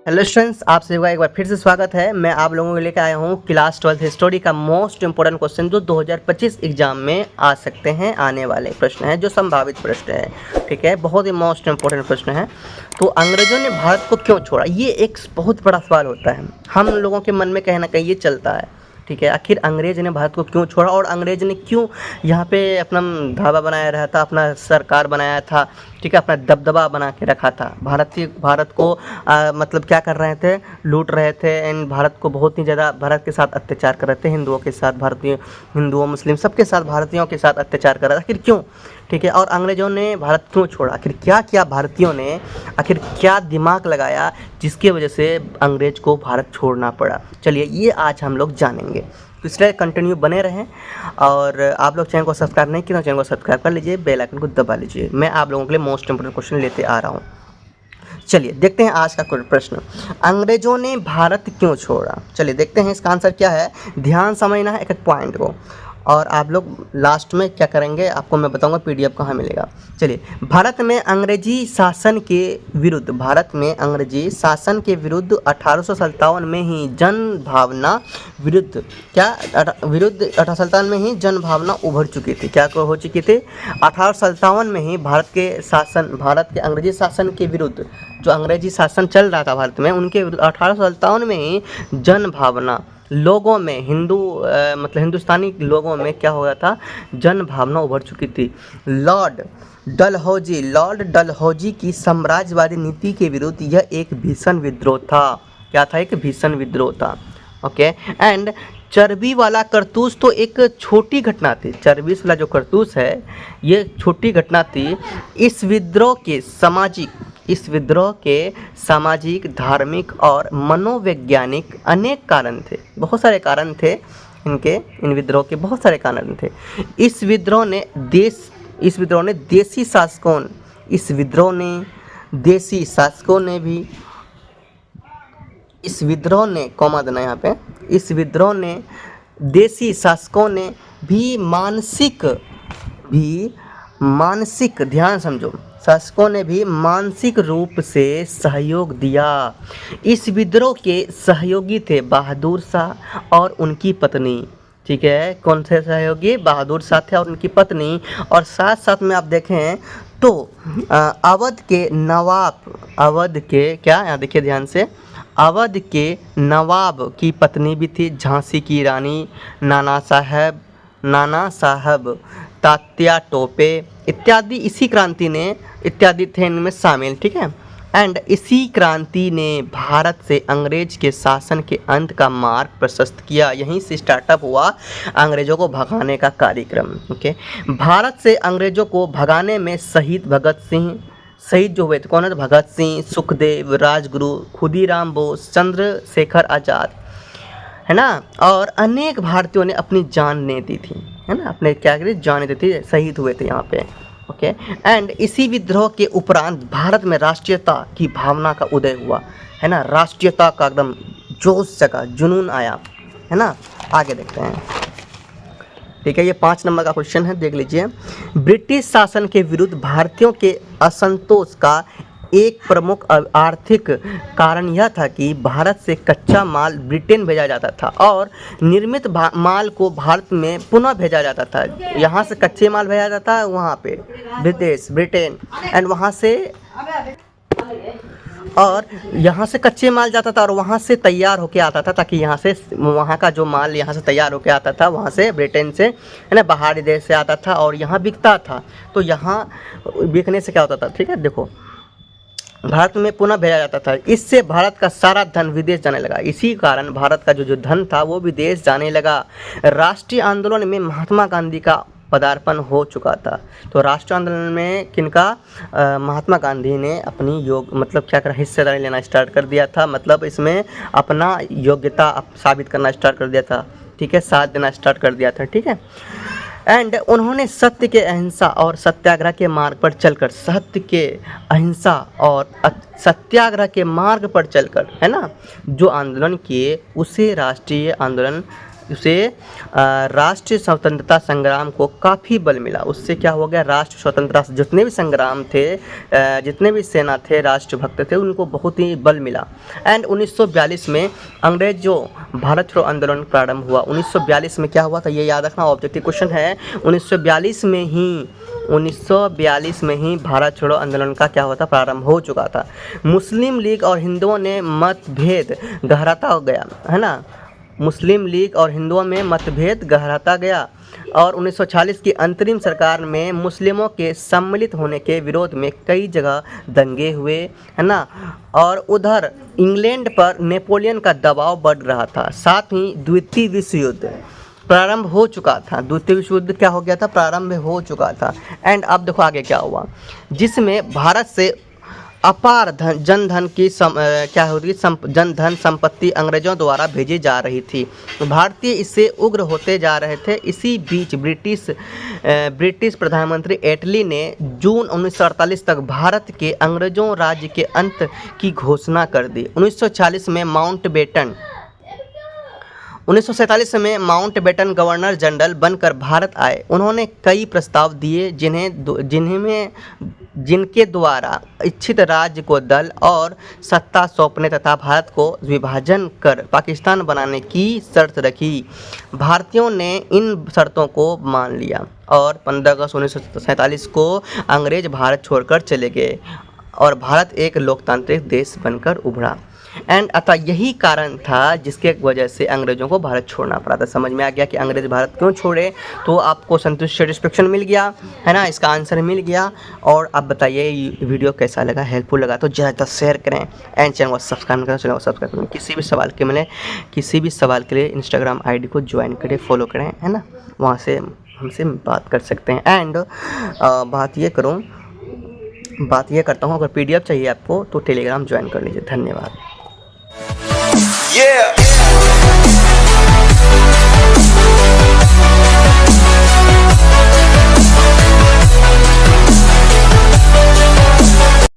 Hello students, आप सभी का एक बार फिर से स्वागत है। मैं आप लोगों के लेकर आया हूँ क्लास 12 हिस्टोरी का मोस्ट इंपोर्टेंट क्वेश्चन जो 2025 एग्जाम में आ सकते हैं। आने वाले प्रश्न है जो संभावित प्रश्न है, ठीक है। बहुत ही मोस्ट इंपोर्टेंट प्रश्न है। तो अंग्रेजों ने भारत को क्यों छोड़ा, ये एक बहुत बड़ा सवाल होता है। हम लोगों के मन में कहीं ना कहीं ये चलता है, ठीक है। आखिर अंग्रेज ने भारत को क्यों छोड़ा और अंग्रेज ने क्यों यहाँ पे अपना ढाबा बनाया रहा था, अपना सरकार बनाया था, ठीक है, अपना दबदबा बना के रखा था। भारत को मतलब क्या कर रहे थे, लूट रहे थे। एंड भारत को बहुत ही ज़्यादा भारत के साथ अत्याचार कर रहे थे, हिंदुओं के साथ, भारतीय हिंदुओं मुस्लिम सबके साथ, भारतीयों के साथ अत्याचार कर रहा था। आखिर क्यों, ठीक है। और अंग्रेज़ों ने भारत क्यों छोड़ा, आखिर क्या किया भारतीयों ने, आखिर क्या दिमाग लगाया जिसकी वजह से अंग्रेज को भारत छोड़ना पड़ा। चलिए ये आज हम लोग जानेंगे, तो इसलिए कंटिन्यू बने रहें। और आप लोग चैनल को सब्सक्राइब नहीं किया तो चैनल को सब्सक्राइब कर लीजिए, बेल आइकन को दबा लीजिए। मैं आप लोगों के लिए मोस्ट इंपोर्टेंट क्वेश्चन लेते आ रहा हूँ। चलिए देखते हैं आज का प्रश्न, अंग्रेजों ने भारत क्यों छोड़ा। चलिए देखते हैं इसका आंसर क्या है। ध्यान समझना है एक एक पॉइंट को, और आप लोग लास्ट में क्या करेंगे आपको मैं बताऊंगा पीडीएफ कहाँ मिलेगा। चलिए, भारत में अंग्रेजी शासन के विरुद्ध 1857 में ही जन भावना विरुद्ध क्या विरुद्ध 1857 में ही जन भावना उभर चुकी थी। क्या हो चुकी थी, 1857 में ही भारत के अंग्रेजी शासन के विरुद्ध, जो अंग्रेजी शासन चल रहा था भारत में, उनके विरुद्ध 1857 में ही जन भावना लोगों में, मतलब हिंदुस्तानी लोगों में क्या हो गया था, जन भावना उभर चुकी थी। लॉर्ड डलहौजी की साम्राज्यवादी नीति के विरुद्ध यह एक भीषण विद्रोह था। क्या था, एक भीषण विद्रोह था। ओके। एंड चर्बी वाला करतूस तो एक छोटी घटना थी। चर्बी वाला जो करतूस है ये छोटी घटना थी। इस विद्रोह के सामाजिक, धार्मिक और मनोवैज्ञानिक अनेक कारण थे। बहुत सारे कारण थे इन विद्रोह के, बहुत सारे कारण थे। इस विद्रोह ने देशी शासकों ने भी मानसिक ध्यान समझो, शासकों ने भी मानसिक रूप से सहयोग दिया। इस विद्रोह के सहयोगी थे बहादुर शाह और उनकी पत्नी, ठीक है। कौन से सहयोगी, बहादुर शाह थे और उनकी पत्नी। और साथ साथ में आप देखें तो अवध के क्या, यहाँ देखिए ध्यान से, अवध के नवाब की पत्नी भी थी, झांसी की रानी, नाना साहब, तात्या टोपे इत्यादि इत्यादि थे इनमें शामिल, ठीक है। एंड इसी क्रांति ने भारत से अंग्रेज के शासन के अंत का मार्ग प्रशस्त किया। यहीं से स्टार्टअप हुआ अंग्रेजों को भगाने का कार्यक्रम। ओके। भारत से अंग्रेजों को भगाने में शहीद जो हुए थे कौन है, भगत सिंह, सुखदेव, राजगुरु, खुदीराम बोस, चंद्रशेखर आज़ाद, है ना। और अनेक भारतीयों ने अपनी जान दे दी थी, है ना, अपने क्या करी, जान दी थी, शहीद हुए थे यहाँ पे। ओके। एंड इसी विद्रोह के उपरांत भारत में राष्ट्रीयता की भावना का उदय हुआ, है ना। राष्ट्रीयता का एकदम जोश जगा, जुनून आया, है ना। आगे देखते हैं, ठीक है। ये 5 नंबर का क्वेश्चन है, देख लीजिए। ब्रिटिश शासन के विरुद्ध भारतीयों के असंतोष का एक प्रमुख आर्थिक कारण यह था कि भारत से कच्चा माल ब्रिटेन भेजा जाता था और निर्मित माल को भारत में पुनः भेजा जाता था। यहाँ से कच्चे माल भेजा जाता है वहाँ पे ब्रिटेन, एंड वहाँ से, और यहाँ से कच्चे माल जाता था और वहाँ से तैयार होके आता था, ताकि यहाँ से, वहाँ का जो माल यहाँ से तैयार होके आता था, वहाँ से ब्रिटेन से, है ना, बाहरी देश से आता था और यहाँ बिकता था। तो यहाँ बिकने से क्या होता था, ठीक है, देखो, भारत में पुनः भेजा जाता था। इससे भारत का सारा धन विदेश जाने लगा। इसी कारण भारत का जो धन था वो विदेश जाने लगा। राष्ट्रीय आंदोलन में महात्मा गांधी का पदार्पण हो चुका था। तो राष्ट्रीय आंदोलन में किनका, महात्मा गांधी ने अपनी मतलब क्या करा, हिस्सेदारी लेना स्टार्ट कर दिया था। मतलब इसमें अपना योग्यता साबित करना स्टार्ट कर दिया था, ठीक है, साथ देना स्टार्ट कर दिया था, ठीक है। एंड उन्होंने सत्य के अहिंसा और सत्याग्रह के मार्ग पर चलकर, है ना, जो आंदोलन किए उसे राष्ट्रीय आंदोलन उसे राष्ट्रीय स्वतंत्रता संग्राम को काफ़ी बल मिला। उससे क्या हो गया, राष्ट्र स्वतंत्रता जितने भी संग्राम थे, जितने भी सेना थे, राष्ट्रभक्त थे, उनको बहुत ही बल मिला। एंड 1942 में अंग्रेज जो भारत छोड़ो आंदोलन प्रारंभ हुआ। 1942 में क्या हुआ था, ये याद रखना, ऑब्जेक्टिव क्वेश्चन है। 1942 में ही भारत छोड़ो आंदोलन का क्या हुआ था, प्रारंभ हो चुका था। मुस्लिम लीग और हिंदुओं ने मतभेद गहराता गया, है ना, मुस्लिम लीग और हिंदुओं में मतभेद गहराता गया और 1940 की अंतरिम सरकार में मुस्लिमों के सम्मिलित होने के विरोध में कई जगह दंगे हुए, है ना। और उधर इंग्लैंड पर नेपोलियन का दबाव बढ़ रहा था। साथ ही द्वितीय विश्व युद्ध प्रारंभ हो चुका था। द्वितीय विश्व युद्ध क्या हो गया था, प्रारंभ हो चुका था। एंड अब देखो आगे क्या हुआ, जिसमें भारत से अपार जनधन की जनधन संपत्ति अंग्रेजों द्वारा भेजी जा रही थी। भारतीय इससे उग्र होते जा रहे थे। इसी बीच ब्रिटिश प्रधानमंत्री एटली ने जून 1948 तक भारत के अंग्रेजों राज्य के अंत की घोषणा कर दी। 1947 में 1947 में माउंटबेटन गवर्नर जनरल बनकर भारत आए। उन्होंने कई प्रस्ताव दिए जिनके द्वारा इच्छित राज्य को दल और सत्ता सौंपने तथा भारत को विभाजन कर पाकिस्तान बनाने की शर्त रखी। भारतीयों ने इन शर्तों को मान लिया और 15 अगस्त 1947 को अंग्रेज भारत छोड़कर चले गए और भारत एक लोकतांत्रिक देश बनकर उभरा। एंड अतः यही कारण था जिसके वजह से अंग्रेज़ों को भारत छोड़ना पड़ा था। समझ में आ गया कि अंग्रेज़ भारत क्यों छोड़े, तो आपको सेटिस्फेक्शन मिल गया, है ना, इसका आंसर मिल गया। और आप बताइए वीडियो कैसा लगा, हेल्पफुल लगा तो ज़्यादा शेयर करें एंड चैनल को सब्सक्राइब करें, चैनल को सब्सक्राइब करें। किसी भी सवाल के लिए इंस्टाग्राम ID को ज्वाइन करें, फॉलो करें, है ना, वहाँ से हमसे बात कर सकते हैं। एंड बात ये करता हूँ, अगर PDF चाहिए आपको तो टेलीग्राम ज्वाइन कर लीजिए। धन्यवाद। Yeah.